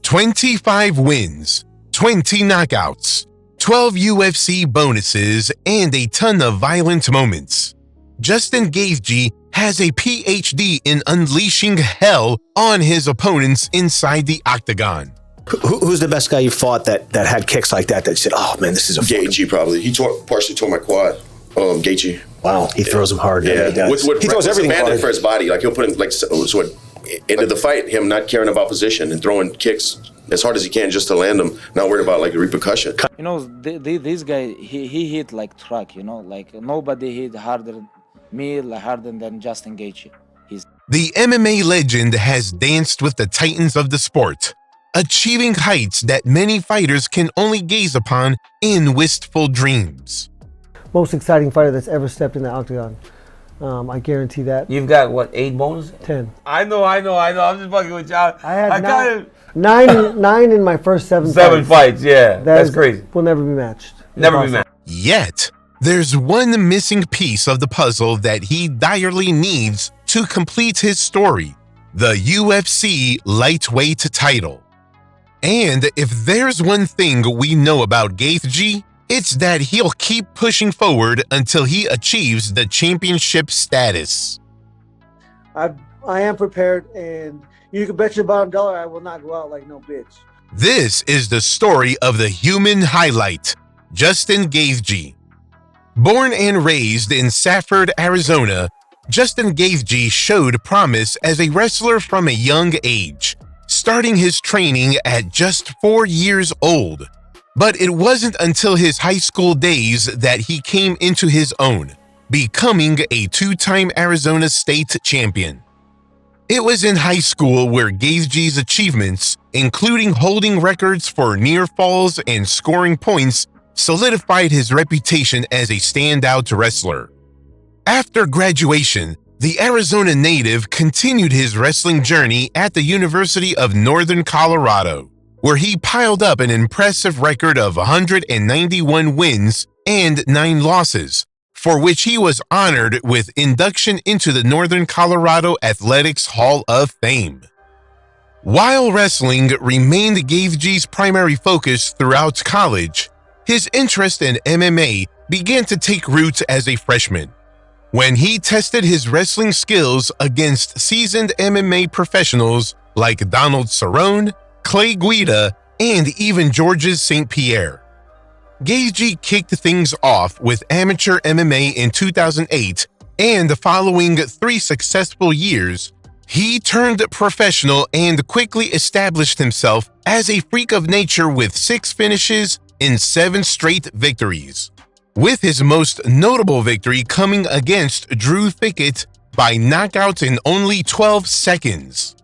25 wins, 20 knockouts, 12 UFC bonuses, and a ton of violent moments. Justin Gaethje has a PhD in unleashing hell on his opponents inside the octagon. Who's the best guy you fought that had kicks like that you said, oh man, this is a Gaethje probably. He partially tore my quad. Gaethje. Wow, he throws him hard. Yeah, he throws everything hard for his body. Like he'll put him into the fight. Him not caring about position and throwing kicks as hard as he can just to land them. Not worried about like the repercussion. You know, this guy he hit like truck. You know, like nobody hit harder than Justin Gaethje. The MMA legend has danced with the titans of the sport, achieving heights that many fighters can only gaze upon in wistful dreams. Most exciting fighter that's ever stepped in the octagon. I guarantee that. You've got what, 8 bonuses? 10. I know. I'm just fucking with y'all. I had nine in my first 7 fights. Yeah, that's crazy. Will never be matched. Never be matched. Yet, there's one missing piece of the puzzle that he direly needs to complete his story: the UFC lightweight title. And if there's one thing we know about Gaethje, it's that he'll keep pushing forward until he achieves the championship status. I am prepared, and you can bet your bottom dollar I will not go out like no bitch. This is the story of the human highlight, Justin Gaethje. Born and raised in Safford, Arizona, Justin Gaethje showed promise as a wrestler from a young age, starting his training at just 4 years old. But it wasn't until his high school days that he came into his own, becoming a 2-time Arizona state champion. It was in high school where Gaethje's achievements, including holding records for near falls and scoring points, solidified his reputation as a standout wrestler. After graduation, the Arizona native continued his wrestling journey at the University of Northern Colorado, where he piled up an impressive record of 191 wins and 9 losses, for which he was honored with induction into the Northern Colorado Athletics Hall of Fame. While wrestling remained Gaethje's primary focus throughout college, his interest in MMA began to take root as a freshman, when he tested his wrestling skills against seasoned MMA professionals like Donald Cerrone, Clay Guida, and even Georges St. Pierre. Gaethje kicked things off with amateur MMA in 2008, and the following 3 successful years, he turned professional and quickly established himself as a freak of nature with 6 finishes in 7 straight victories, with his most notable victory coming against Drew Fickett by knockout in only 12 seconds.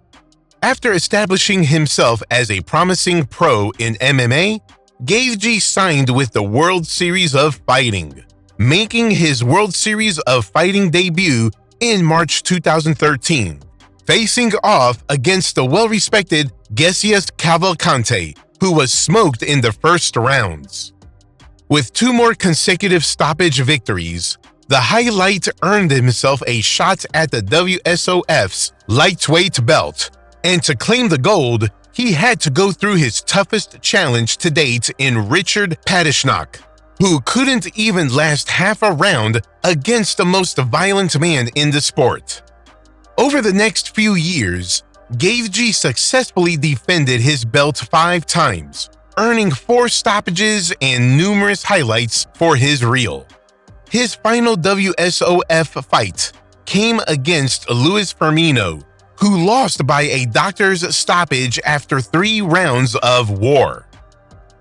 After establishing himself as a promising pro in MMA, Gaethje signed with the World Series of Fighting, making his World Series of Fighting debut in March 2013, facing off against the well-respected Gaethje Cavalcante, who was smoked in the first rounds. With 2 more consecutive stoppage victories, the highlight earned himself a shot at the WSOF's lightweight belt, and to claim the gold, he had to go through his toughest challenge to date in Richard Padishnock, who couldn't even last half a round against the most violent man in the sport. Over the next few years, Gaethje successfully defended his belt 5 times, earning 4 stoppages and numerous highlights for his reel. His final WSOF fight came against Luis Firmino, who lost by a doctor's stoppage after 3 rounds of war.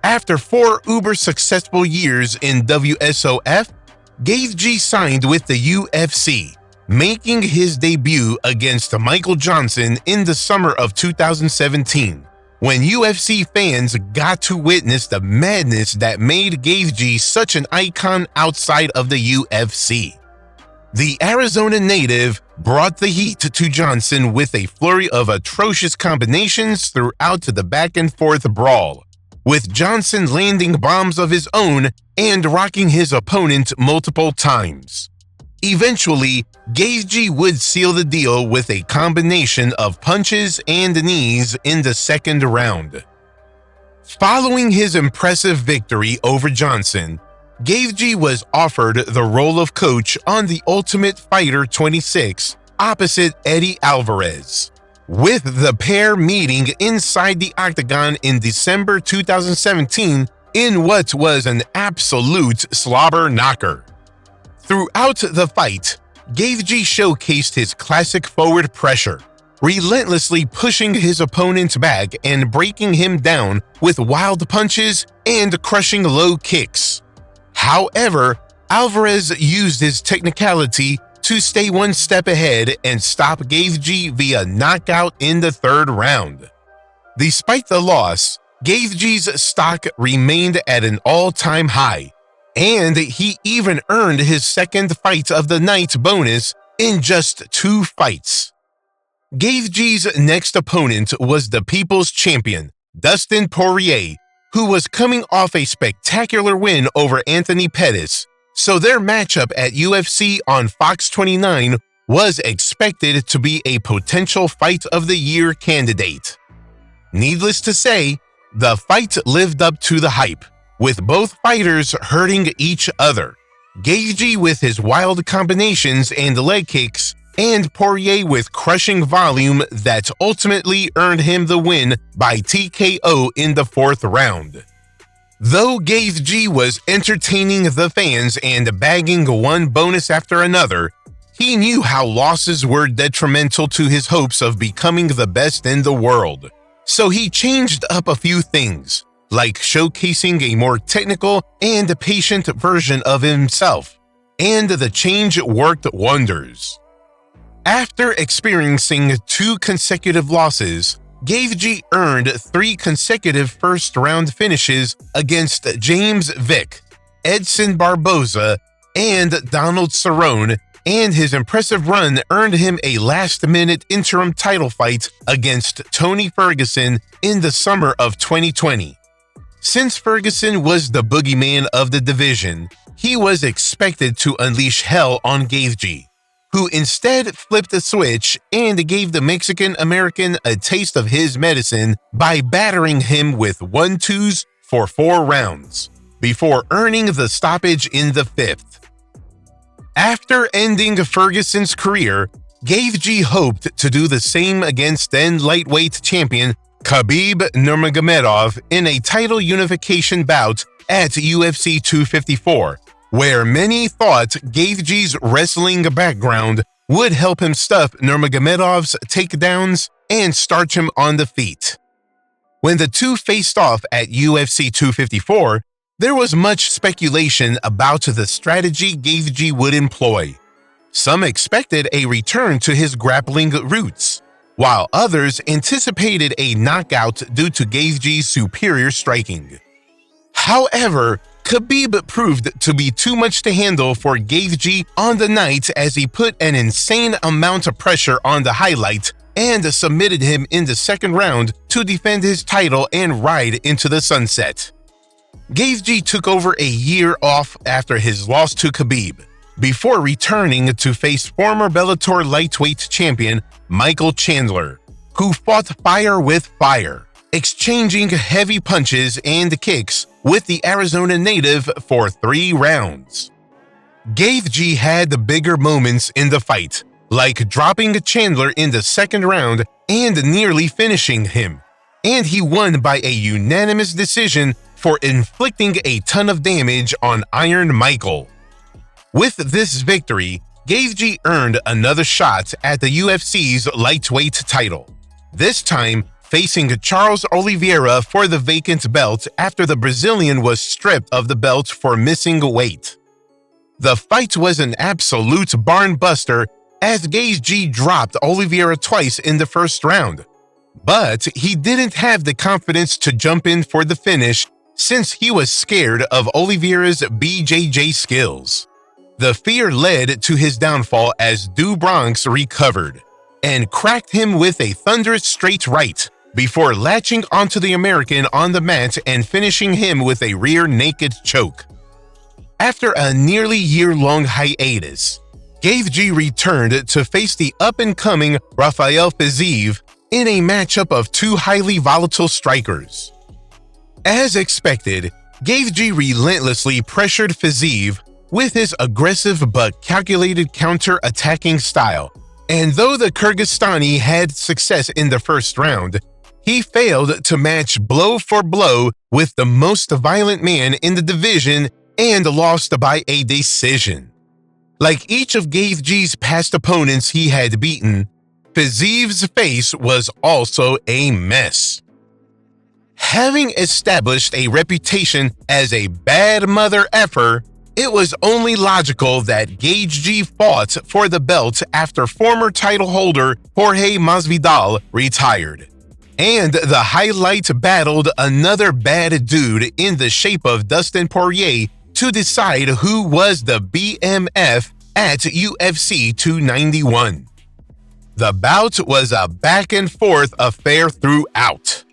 After 4 uber-successful years in WSOF, Gaethje signed with the UFC, making his debut against Michael Johnson in the summer of 2017, when UFC fans got to witness the madness that made Gaethje such an icon outside of the UFC. The Arizona native brought the heat to Johnson with a flurry of atrocious combinations throughout the back-and-forth brawl, with Johnson landing bombs of his own and rocking his opponent multiple times. Eventually, Gaethje would seal the deal with a combination of punches and knees in the second round, Following his impressive victory over Johnson, Gaethje was offered the role of coach on The Ultimate Fighter 26 opposite Eddie Alvarez, with the pair meeting inside the octagon in December 2017 in what was an absolute slobber knocker. Throughout the fight, Gaethje showcased his classic forward pressure, relentlessly pushing his opponent back and breaking him down with wild punches and crushing low kicks. However, Alvarez used his technicality to stay one step ahead and stop Gaethje via knockout in the third round. Despite the loss, Gaethje's stock remained at an all-time high, and he even earned his second fight of the night bonus in just 2 fights. Gaethje's next opponent was the People's Champion, Dustin Poirier, who was coming off a spectacular win over Anthony Pettis, so their matchup at UFC on Fox 29 was expected to be a potential Fight of the Year candidate. Needless to say, the fight lived up to the hype, with both fighters hurting each other. Gaethje with his wild combinations and leg kicks, and Poirier with crushing volume that ultimately earned him the win by TKO in the 4th round. Though Gaethje was entertaining the fans and bagging one bonus after another, he knew how losses were detrimental to his hopes of becoming the best in the world. So he changed up a few things, like showcasing a more technical and patient version of himself, and the change worked wonders. After experiencing 2 consecutive losses, Gaethje earned 3 consecutive first-round finishes against James Vick, Edson Barboza, and Donald Cerrone, and his impressive run earned him a last-minute interim title fight against Tony Ferguson in the summer of 2020. Since Ferguson was the boogeyman of the division, he was expected to unleash hell on Gaethje, who instead flipped the switch and gave the Mexican-American a taste of his medicine by battering him with 1-2s for 4 rounds, before earning the stoppage in the 5th. After ending Ferguson's career, Gaethje hoped to do the same against then lightweight champion Khabib Nurmagomedov in a title unification bout at UFC 254, where many thought Gaethje's wrestling background would help him stuff Nurmagomedov's takedowns and starch him on the feet. When the two faced off at UFC 254, there was much speculation about the strategy Gaethje would employ. Some expected a return to his grappling roots, while others anticipated a knockout due to Gaethje's superior striking. However, Khabib proved to be too much to handle for Gaethje on the night as he put an insane amount of pressure on the highlight and submitted him in the 2nd round to defend his title and ride into the sunset. Gaethje took over a year off after his loss to Khabib, before returning to face former Bellator lightweight champion Michael Chandler, who fought fire with fire, exchanging heavy punches and kicks with the Arizona native for 3 rounds. Gaethje had the bigger moments in the fight, like dropping Chandler in the 2nd round and nearly finishing him, and he won by a unanimous decision for inflicting a ton of damage on Iron Michael. With this victory, Gaethje earned another shot at the UFC's lightweight title, this time facing Charles Oliveira for the vacant belt after the Brazilian was stripped of the belt for missing weight. The fight was an absolute barn buster as Gaethje dropped Oliveira twice in the 1st round, but he didn't have the confidence to jump in for the finish since he was scared of Oliveira's BJJ skills. The fear led to his downfall as Do Bronx recovered and cracked him with a thunderous straight right before latching onto the American on the mat and finishing him with a rear naked choke. After a nearly year-long hiatus, Gaethje returned to face the up-and-coming Rafael Fiziev in a matchup of 2 highly volatile strikers. As expected, Gaethje relentlessly pressured Fiziev with his aggressive but calculated counter-attacking style, and though the Kyrgyzstani had success in the first round, he failed to match blow for blow with the most violent man in the division and lost by a decision. Like each of Gaethje's past opponents he had beaten, Fiziev's face was also a mess. Having established a reputation as a bad mother effer, it was only logical that Gaethje fought for the belt after former title holder Jorge Masvidal retired. And the highlight battled another bad dude in the shape of Dustin Poirier to decide who was the BMF at UFC 291. The bout was a back-and-forth affair throughout.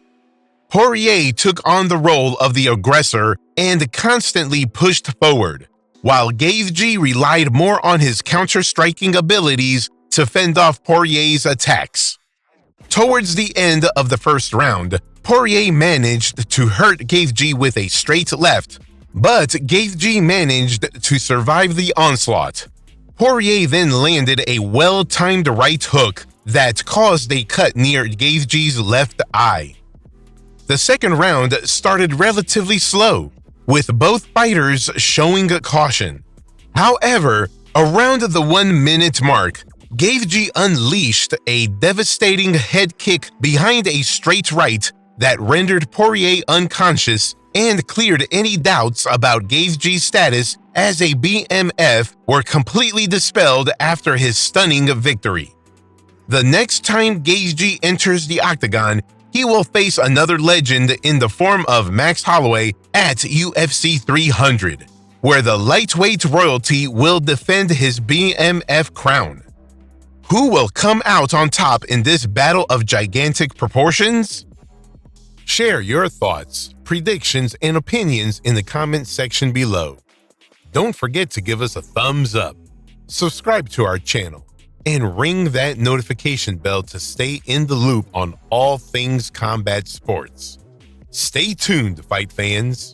Poirier took on the role of the aggressor and constantly pushed forward, while Gaethje relied more on his counter-striking abilities to fend off Poirier's attacks. Towards the end of the first round, Poirier managed to hurt Gaethje with a straight left, but Gaethje managed to survive the onslaught. Poirier then landed a well-timed right hook that caused a cut near Gaethje's left eye. The second round started relatively slow, with both fighters showing caution. However, around the 1 minute mark, Gaethje unleashed a devastating head kick behind a straight right that rendered Poirier unconscious and cleared any doubts about Gaethje's status as a BMF were completely dispelled after his stunning victory. The next time Gaethje enters the octagon, he will face another legend in the form of Max Holloway at UFC 300, where the lightweight royalty will defend his BMF crown. Who will come out on top in this battle of gigantic proportions? Share your thoughts, predictions, and opinions in the comment section below. Don't forget to give us a thumbs up, subscribe to our channel, and ring that notification bell to stay in the loop on all things combat sports. Stay tuned, fight fans.